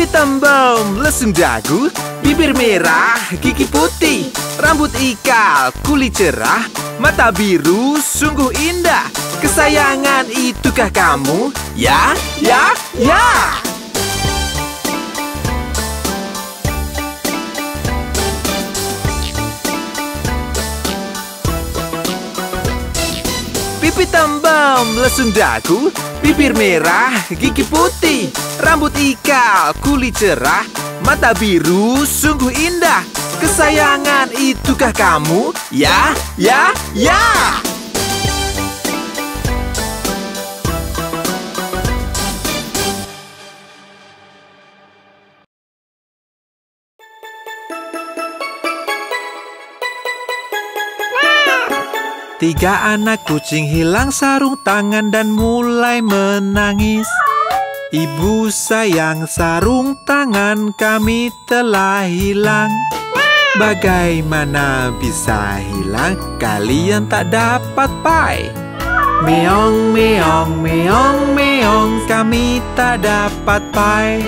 Pipi tembem, lesung dagu, bibir merah, gigi putih, rambut ikal, kulit cerah, mata biru, sungguh indah. Kesayangan itukah kamu? Ya, ya, ya! Pipi tembem, lesung dagu, bibir merah, gigi putih, rambut ikal, kulit cerah, mata biru, sungguh indah. Kesayangan itukah kamu? Ya, ya, ya! Tiga anak kucing hilang sarung tangan dan mulai menangis. Ibu sayang, sarung tangan kami telah hilang. Bagaimana bisa hilang? Kalian tak dapat pai. Meong, meong, meong, meong, kami tak dapat pai.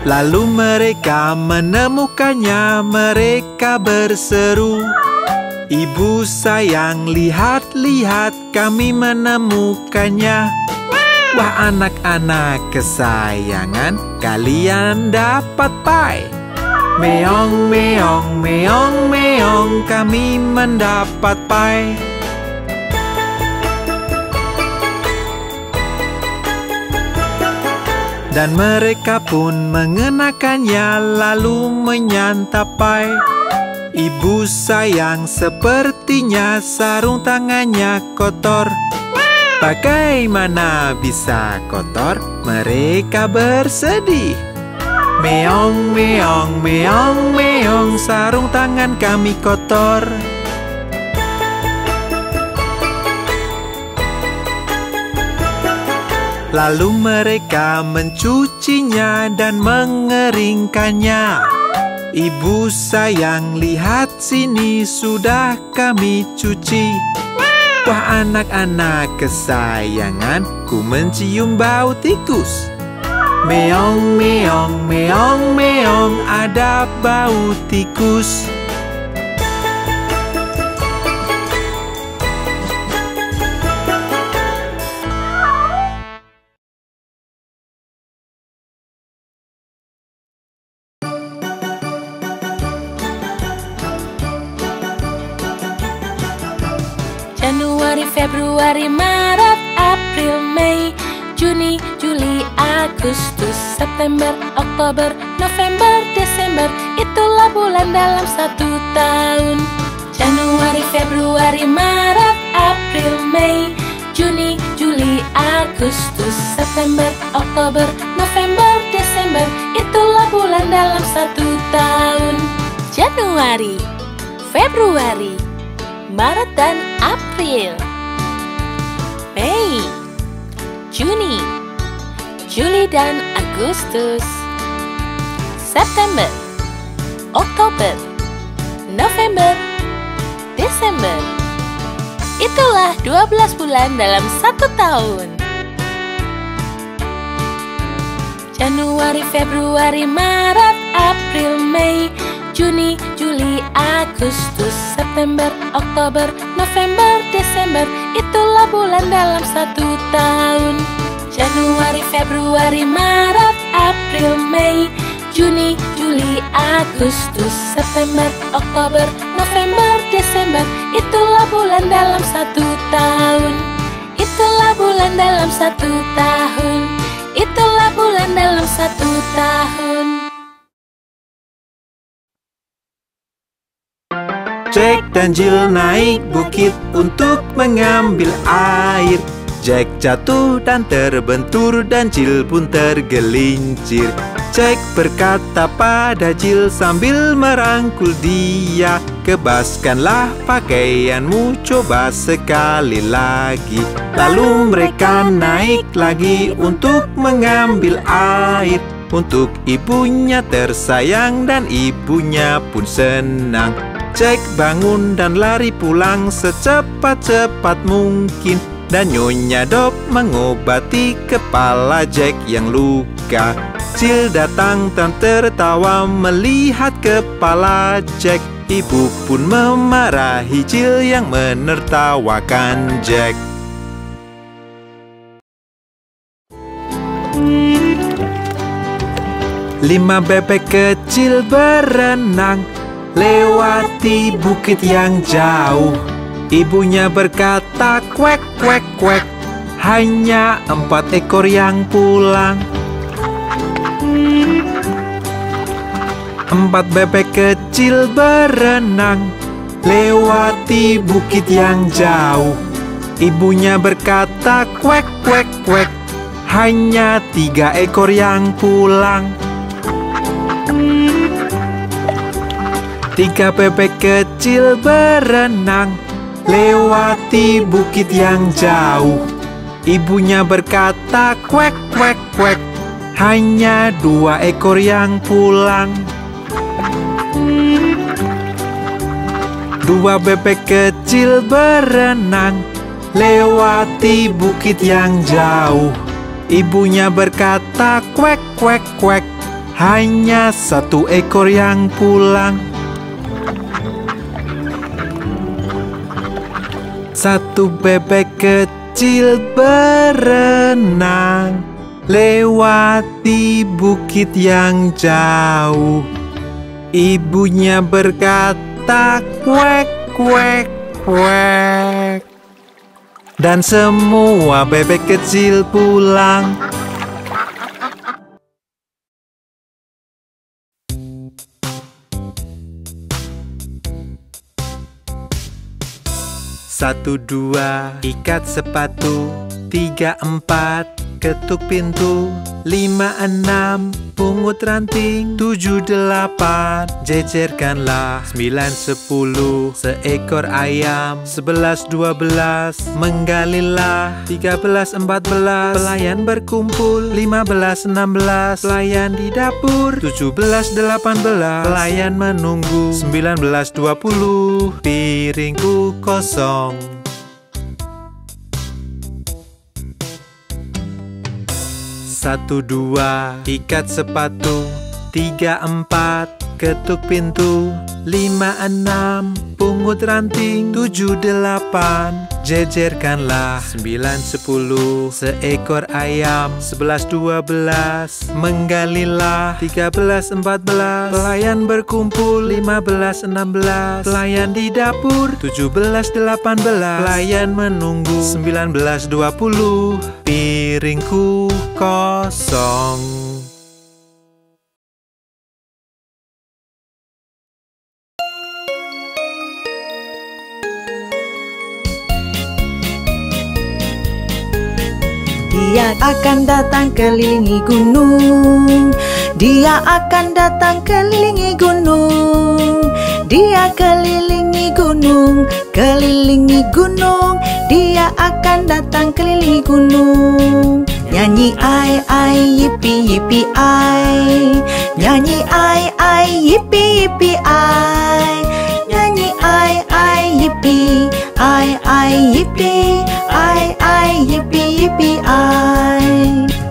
Lalu mereka menemukannya, mereka berseru, ibu sayang, lihat-lihat kami menemukannya. Wah anak-anak kesayangan, kalian dapat pai. Meong, meong, meong, meong, kami mendapat pai. Dan mereka pun mengenakannya lalu menyantap pai. Ibu sayang, sepertinya sarung tangannya kotor. Bagaimana bisa kotor? Mereka bersedih. Meong, meong, meong, meong, sarung tangan kami kotor. Lalu mereka mencucinya dan mengeringkannya. Ibu sayang, lihat sini sudah kami cuci. Wah anak-anak kesayangan, ku mencium bau tikus. Meong, meong, meong, meong, ada bau tikus. Januari, Februari, Maret, April, Mei, Juni, Juli, Agustus, September, Oktober, November, Desember. Itulah bulan dalam satu tahun. Januari, Februari, Maret, April, Mei, Juni, Juli, Agustus, September, Oktober, November, Desember. Itulah bulan dalam satu tahun. Januari, Februari, Maret dan April, Mei, Juni, Juli dan Agustus, September, Oktober, November, Desember. Itulah 12 bulan dalam satu tahun. Januari, Februari, Maret, April, Mei, Juni, Juli, Agustus, September, Oktober, November, Desember. Itulah bulan dalam satu tahun. Januari, Februari, Maret, April, Mei, Juni, Juli, Agustus, September, Oktober, November, Desember. Itulah bulan dalam satu tahun. Itulah bulan dalam satu tahun. Itulah bulan dalam satu tahun. Jack dan Jill naik bukit untuk mengambil air. Jack jatuh dan terbentur dan Jill pun tergelincir. Jack berkata pada Jill sambil merangkul dia, "Kebaskanlah pakaianmu, coba sekali lagi." Lalu mereka naik lagi untuk mengambil air. Untuk ibunya tersayang dan ibunya pun senang. Jack bangun dan lari pulang secepat-cepat mungkin. Dan Nyonya Dop mengobati kepala Jack yang luka. Jill datang dan tertawa melihat kepala Jack. Ibu pun memarahi Jill yang menertawakan Jack. Lima bebek kecil berenang lewati bukit yang jauh. Ibunya berkata, "Kwek, kwek, kwek." Hanya 4 ekor yang pulang. 4 bebek kecil berenang lewati bukit yang jauh. Ibunya berkata, "Kwek, kwek, kwek." Hanya 3 ekor yang pulang. 3 bebek kecil berenang lewati bukit yang jauh. Ibunya berkata, "Kwek, kwek, kwek." Hanya 2 ekor yang pulang. 2 bebek kecil berenang lewati bukit yang jauh. Ibunya berkata, "Kwek, kwek, kwek." Hanya 1 ekor yang pulang. 1 bebek kecil berenang lewati bukit yang jauh. Ibunya berkata, "Kwek, kwek, kwek." Dan semua bebek kecil pulang. Satu, dua, ikat sepatu. 3, 4, ketuk pintu. 5, 6, pungut ranting. 7, 8, jejerkanlah. 9, 10, seekor ayam. 11, 12, menggalilah. 13, 14, pelayan berkumpul. 15, 16, pelayan di dapur. 17, 18, pelayan menunggu. 19, 20, piringku kosong. 1, 2, ikat sepatu. 3, 4, ketuk pintu. 5, 6, pungut ranting. 7, 8, jejerkanlah. 9, 10, seekor ayam. 11, 12, menggalilah. 13, 14, pelayan berkumpul. 15, 16, pelayan di dapur. 17, 18, pelayan menunggu. 19, 20, piringku kosong. Dia akan datang kelilingi gunung. Dia akan datang kelilingi gunung. Dia kelilingi gunung, kelilingi gunung. Dia akan datang kelilingi gunung. Nyanyi ai ai yipi yipi ai. Nyanyi ai ai yipi yipi ai. Nyanyi ai ai yipi ai yipi ai yipi yipi ai.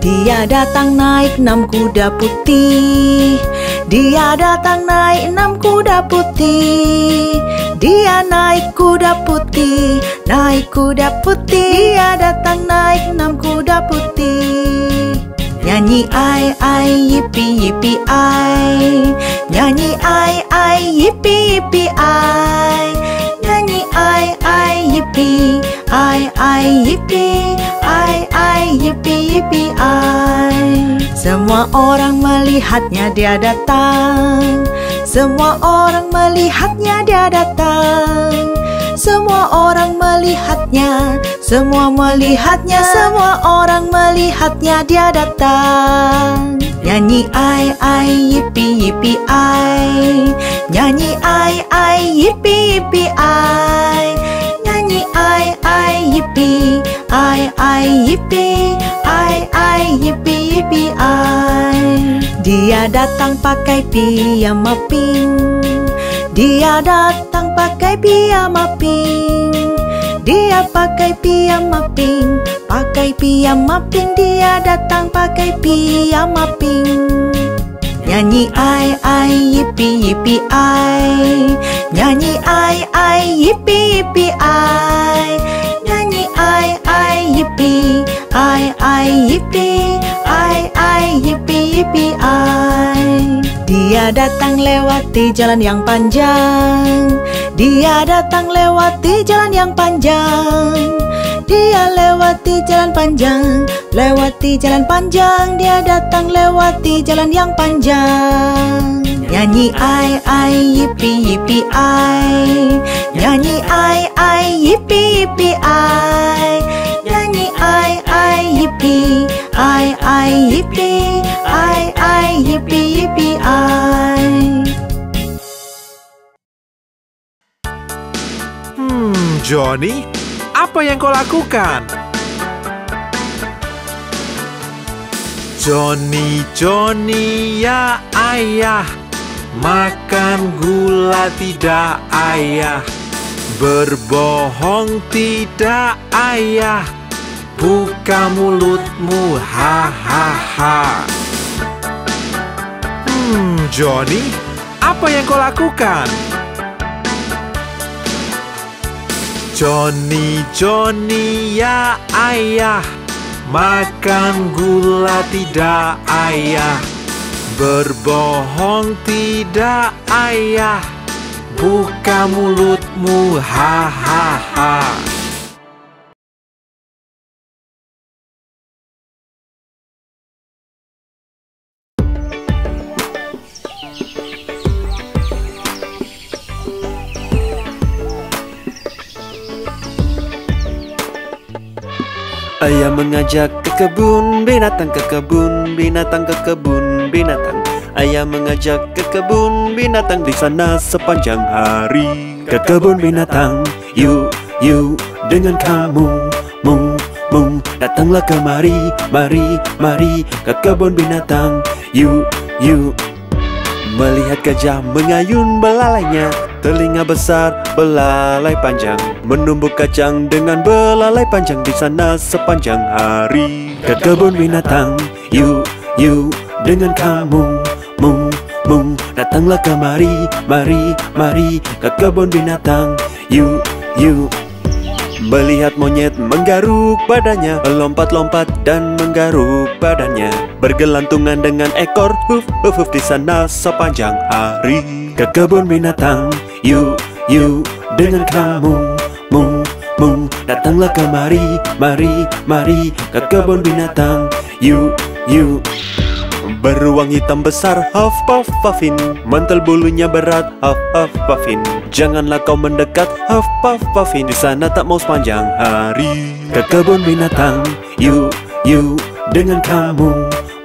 Dia datang naik 6 kuda putih. Dia datang naik 6 kuda putih. Dia naik kuda putih, naik kuda putih. Dia datang naik 6 kuda putih. Nyanyi ai ai yipi yipi ai. Nyanyi ai yipi yipi ai. Nyanyi ai yipi ai yipi ai yipi yipi ai. Semua orang melihatnya dia datang. Semua orang melihatnya dia datang. Semua orang melihatnya. Semua melihatnya. Semua orang melihatnya dia datang. Nyanyi ai yipi yipi ai. Nyanyi ai yipi yipi ai. Nyanyi ai yipi ai yipi ai yipi yipi ai. Dia datang pakai piyama pink. Dia datang pakai piyama pink. Dia pakai piyama pink, pakai piyama pink. Dia datang pakai piyama pink. Nyanyi ai yipi yipi ai, nyanyi ai yipi yipi ai, nyanyi ai yipi yipi ai yipi yipi ai. Dia datang lewati jalan yang panjang, dia datang lewati jalan yang panjang. Dia lewati jalan panjang, lewati jalan panjang. Dia datang lewati jalan yang panjang. Nyanyi ai yipi yipi ai, nyanyi ai yipi yipi ai, nyanyi ai yipi yipi ai yipi yipi ai. Johnny, apa yang kau lakukan? Johnny, Johnny ya ayah, makan gula tidak ayah, berbohong tidak ayah, buka mulutmu hahaha. Johnny, apa yang kau lakukan? Johnny, Johnny ya ayah, makan gula tidak ayah, berbohong tidak ayah, buka mulutmu hahaha. Ayah mengajak ke kebun binatang, ke kebun binatang, ke kebun binatang. Ayah mengajak ke kebun binatang, di sana sepanjang hari. Ke kebun binatang, yuk, yuk, dengan kamu, mung, datanglah kemari, mari, mari. Ke kebun binatang, yuk, yuk. Melihat gajah mengayun belalainya, telinga besar, belalai panjang, menumbuk kacang dengan belalai panjang, di sana sepanjang hari. Ke kebun binatang, yuk, yuk, dengan kamu, mung, datanglah kemari, mari, mari. Ke kebun binatang, yuk, yuk. Melihat monyet menggaruk badannya, melompat-lompat dan menggaruk badannya, bergelantungan dengan ekor, huf, huf, huf, di sana sepanjang hari. Ke kebun binatang, yuk, yuk, dengan kamu, mung, datanglah kemari, mari, mari. Ke kebun binatang, yuk, yuk. Beruang hitam besar, huff, puff, puffin, mantel bulunya berat, huff, huff, puffin. Janganlah kau mendekat, huff, puff, puffin, di sana tak mau sepanjang hari. Ke kebun binatang, yuk, yuk, dengan kamu,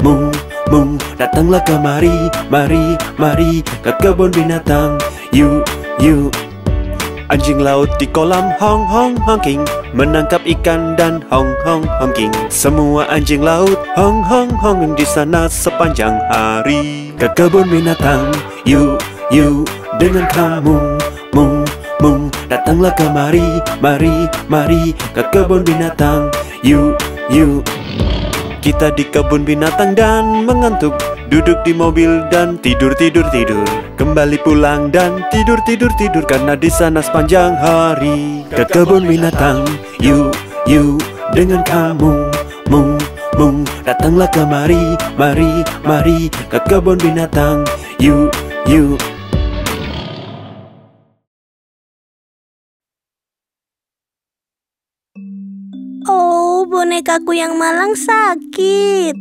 mung, datanglah kemari, mari, mari. Ke kebun binatang, yuk, yuk. Anjing laut di kolam hong hong honking, menangkap ikan dan hong hong honking. Semua anjing laut hong hong honking, di sana sepanjang hari. Ke kebun binatang, yuk, yuk, dengan kamu, mung, datanglah kemari, mari, mari. Ke kebun binatang, yuk, yuk. Kita di kebun binatang dan mengantuk, duduk di mobil dan tidur, tidur, tidur. Kembali pulang dan tidur, tidur, tidur, karena di sana sepanjang hari. Ke kebun binatang, yuk, yuk, dengan kamu, mung, datanglah kemari, mari, mari. Ke kebun binatang, yuk, yuk. Oh, bonekaku yang malang sakit.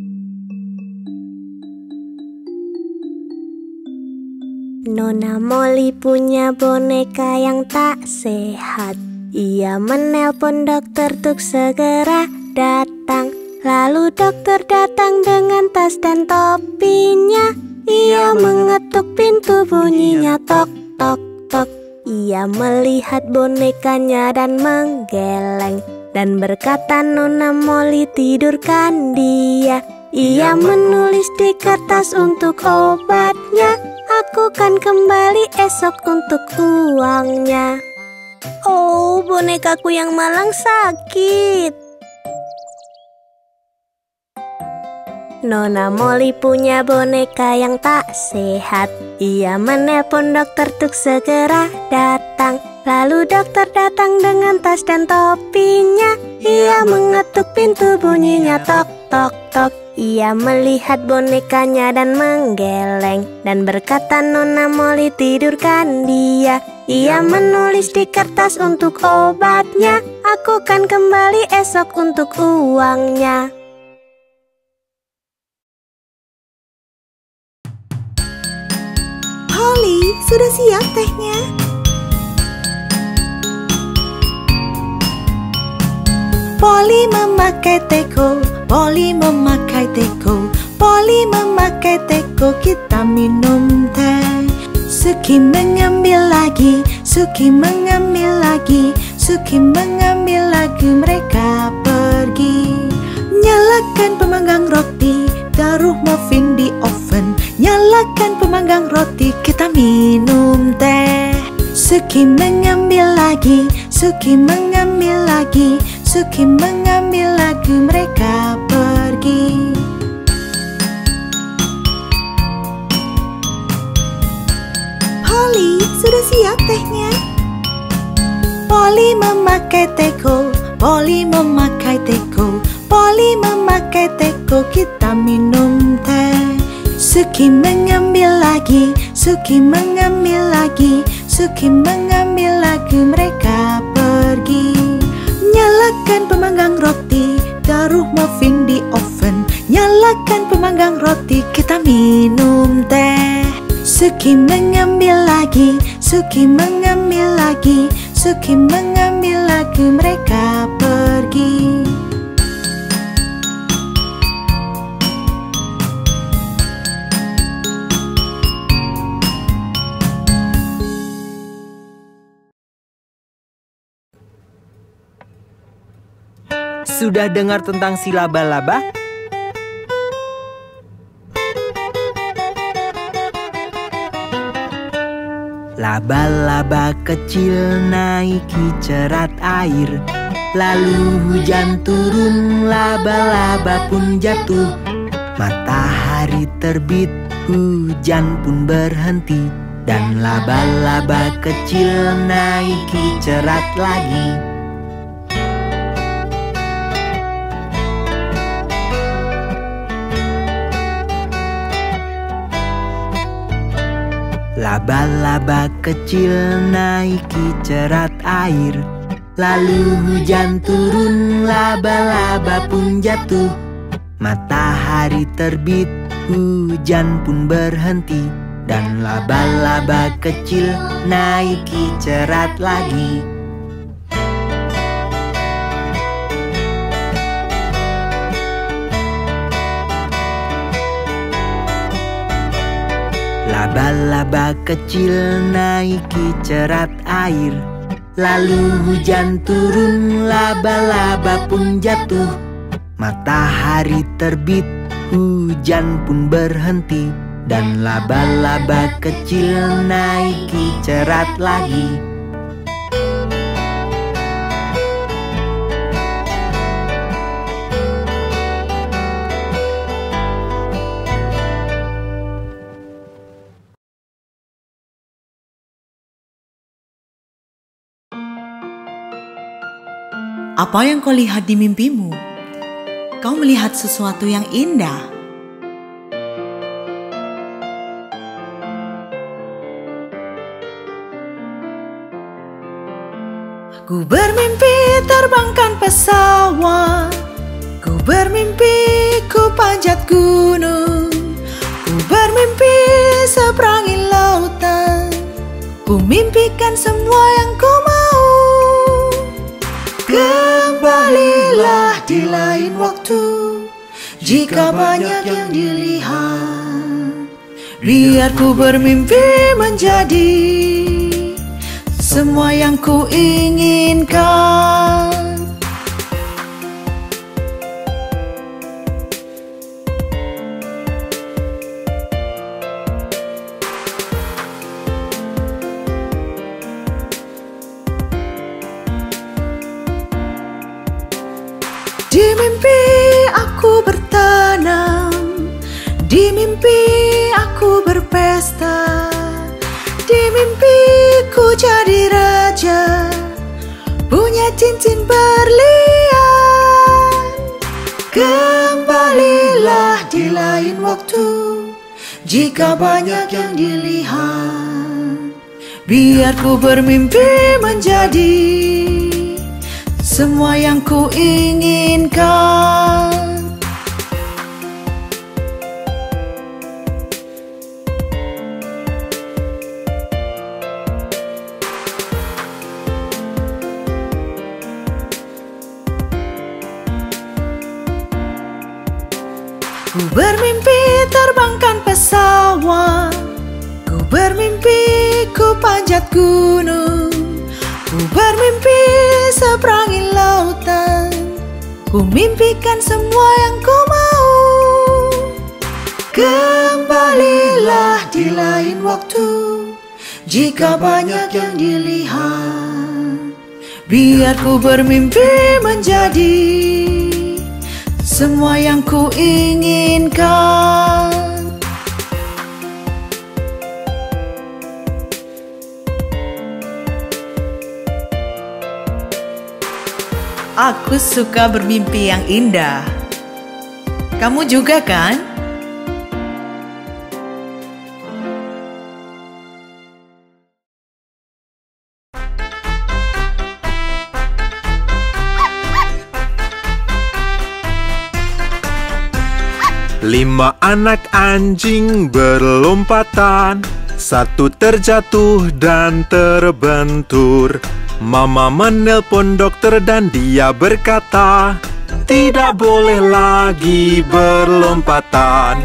Nona Molly punya boneka yang tak sehat. Ia menelpon dokter untuk segera datang. Lalu dokter datang dengan tas dan topinya. Ia mengetuk pintu, bunyinya tok, tok, tok. Ia melihat bonekanya dan menggeleng, dan berkata, Nona Molly, tidurkan dia. Ia menulis di kertas untuk obatnya. Aku kan kembali esok untuk uangnya. Oh, bonekaku yang malang sakit. Nona Molly punya boneka yang tak sehat. Ia menelpon dokter untuk segera datang. Lalu dokter datang dengan tas dan topinya. Ia mengetuk pintu, bunyinya tok tok tok. Ia melihat bonekanya dan menggeleng dan berkata, Nona Molly, tidurkan dia. Ia menulis di kertas untuk obatnya. Aku kan kembali esok untuk uangnya. Polly, sudah siap tehnya? Polly memakai teko, Polly memakai teko, Polly memakai teko, kita minum teh. Suki mengambil lagi, Suki mengambil lagi, Suki mengambil lagi, mereka pergi. Nyalakan pemanggang roti, taruh muffin di oven. Nyalakan pemanggang roti, kita minum teh. Suki mengambil lagi, Suki mengambil lagi, Suki mengambil lagi, mereka pergi. Polly, sudah siap tehnya? Polly memakai teko, Polly memakai teko, Polly memakai teko, kita minum teh. Suki mengambil lagi, Suki mengambil lagi, Suki mengambil lagi, mereka pergi. Nyalakan pemanggang roti, taruh muffin di oven. Nyalakan pemanggang roti, kita minum teh. Suki mengambil lagi, Suki mengambil lagi, Suki mengambil lagi, mereka pergi. Sudah dengar tentang si laba-laba? Laba-laba kecil naiki cerat air. Lalu hujan turun, laba-laba pun jatuh. Matahari terbit, hujan pun berhenti. Dan laba-laba kecil naiki cerat lagi. Laba-laba kecil naiki cerat air. Lalu hujan turun, laba-laba pun jatuh. Matahari terbit, hujan pun berhenti. Dan laba-laba kecil naiki cerat lagi. Laba-laba kecil naiki cerat air. Lalu hujan turun, laba-laba pun jatuh. Matahari terbit, hujan pun berhenti. Dan laba-laba kecil naiki cerat lagi. Apa yang kau lihat di mimpimu? Kau melihat sesuatu yang indah. Ku bermimpi terbangkan pesawat. Ku bermimpi ku panjat gunung. Ku bermimpi seberangi lautan. Ku mimpikan semua yang ku mau. Kembalilah di lain waktu, jika banyak yang dilihat. Biar ku bermimpi menjadi semua yang ku inginkan. Di mimpi aku bertanam, di mimpi aku berpesta, di mimpiku jadi raja, punya cincin berlian. Kembalilah di lain waktu, jika banyak yang dilihat. Biar ku bermimpi menjadi semua yang ku inginkan. Ku bermimpi terbangkan pesawat, ku bermimpi ku panjat gunung, ku bermimpi seberangi lautan, ku mimpikan semua yang ku mau. Kembalilah di lain waktu, jika banyak yang dilihat. Biar ku bermimpi menjadi semua yang ku inginkan. Aku suka bermimpi yang indah. Kamu juga kan? Lima anak anjing berlompatan, satu terjatuh dan terbentur. Mama menelpon dokter dan dia berkata, tidak boleh lagi berlompatan.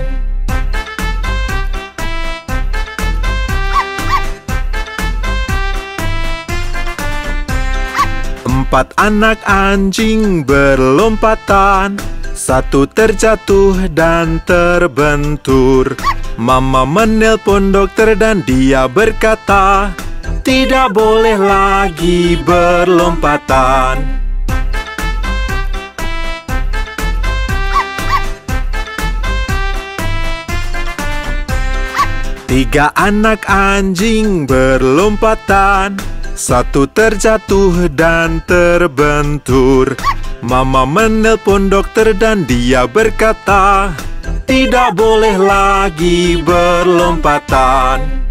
Empat anak anjing berlompatan, satu terjatuh dan terbentur. Mama menelpon dokter dan dia berkata, tidak boleh lagi berlompatan. Tiga anak anjing berlompatan, satu terjatuh dan terbentur. Mama menelpon dokter dan dia berkata, tidak boleh lagi berlompatan.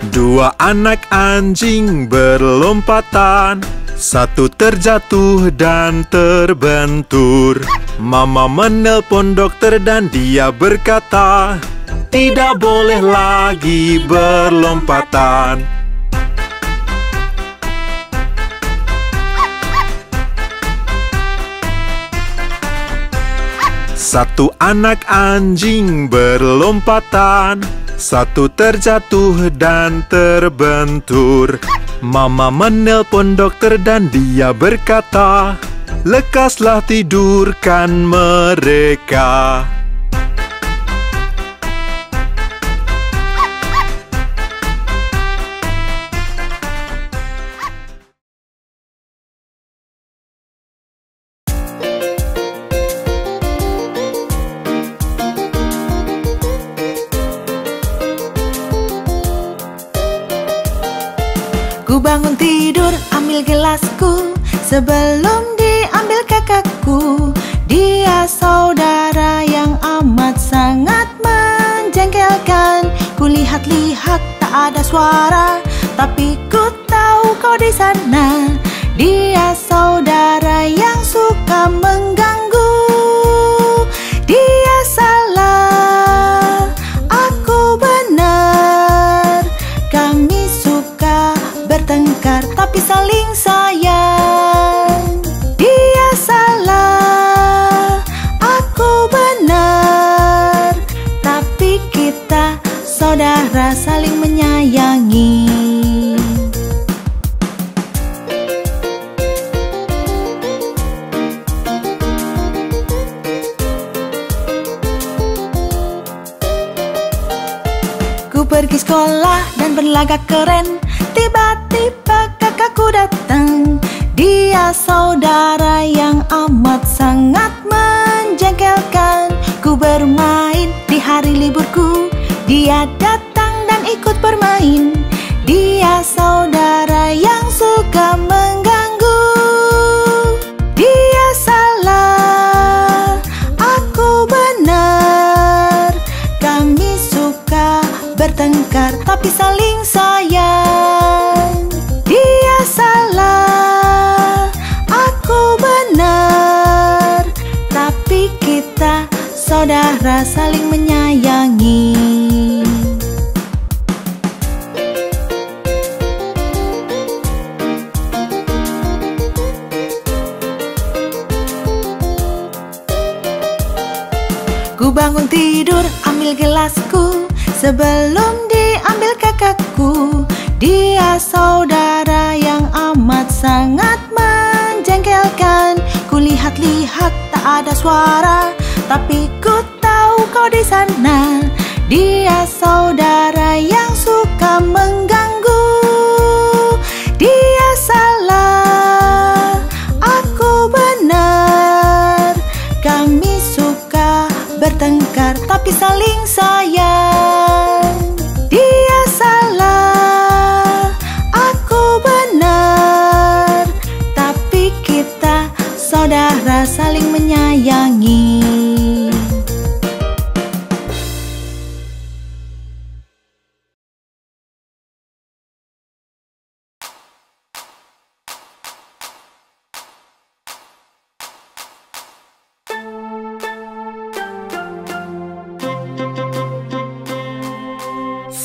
Dua anak anjing berlompatan, satu terjatuh dan terbentur. Mama menelpon dokter dan dia berkata, tidak boleh lagi berlompatan. Satu anak anjing berlompatan, satu terjatuh dan terbentur. Mama menelpon dokter dan dia berkata, lekaslah tidurkan mereka. Ku bangun tidur, ambil gelasku, sebelum diambil kakakku. Dia saudara yang amat sangat menjengkelkan. Ku lihat-lihat tak ada suara, tapi ku tahu kau di sana. Dia saudara yang suka mengganggu. Dia salah, aku benar. Kami suka bertengkar tapi saling sayang. Dia salah, aku benar, tapi kita saudara saling menyayangi. Ku pergi sekolah dan berlagak keren. Tiba-tiba kakakku datang. Dia saudara yang amat sangat menjengkelkan. Ku bermain di hari liburku. Dia datang dan ikut bermain. Dia saudara yang suka mengganggu. Dia salah, aku benar. Kami suka bertengkar tapi saling sayang. Dia salah, aku benar. Tapi kita saudara saling menyayangi. Ku bangun tidur, ambil gelasku. Sebelum diambil kakakku. Dia saudara yang amat sangat menjengkelkan. Ku lihat-lihat tak ada suara, tapi ku tahu kau di sana. Dia saudara yang suka mengganggu. Dia salah, aku benar. Kami suka bertengkar tapi saling sayang. Dia salah, aku benar. Tapi kita saudara saling menyayangi.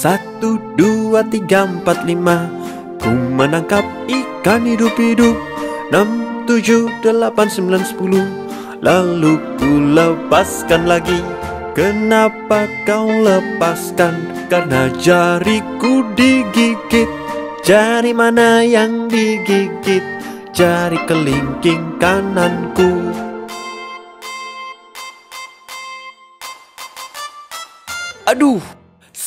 Satu, dua, tiga, empat, lima. Ku menangkap ikan hidup-hidup. 6, 7, 8, 9, 10. Lalu ku lepaskan lagi. Kenapa kau lepaskan? Karena jariku digigit. Jari mana yang digigit? Jari kelingking kananku. Aduh!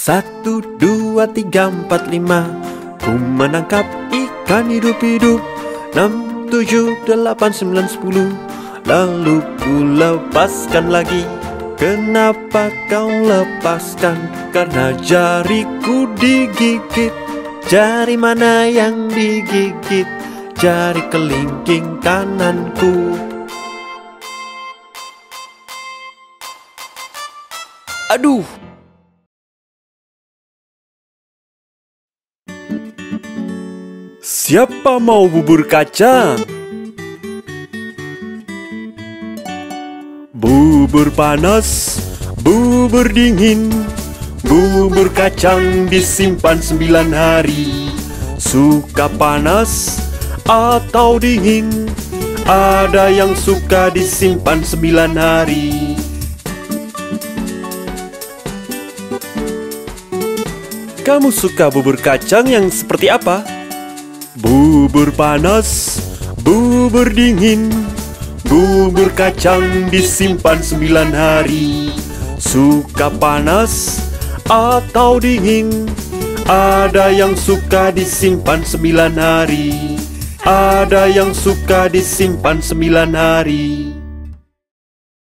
1, 2, 3, 4, 5. Ku menangkap ikan hidup-hidup. 6, 7, 8, 9, 10. Lalu ku lepaskan lagi. Kenapa kau lepaskan? Karena jariku digigit. Jari mana yang digigit? Jari kelingking kananku. Aduh! Siapa mau bubur kacang? Bubur panas, bubur dingin. Bubur kacang disimpan 9 hari. Suka panas atau dingin? Ada yang suka disimpan 9 hari. Kamu suka bubur kacang yang seperti apa? Bubur panas, bubur dingin. Bubur kacang disimpan 9 hari. Suka panas atau dingin? Ada yang suka disimpan 9 hari. Ada yang suka disimpan 9 hari.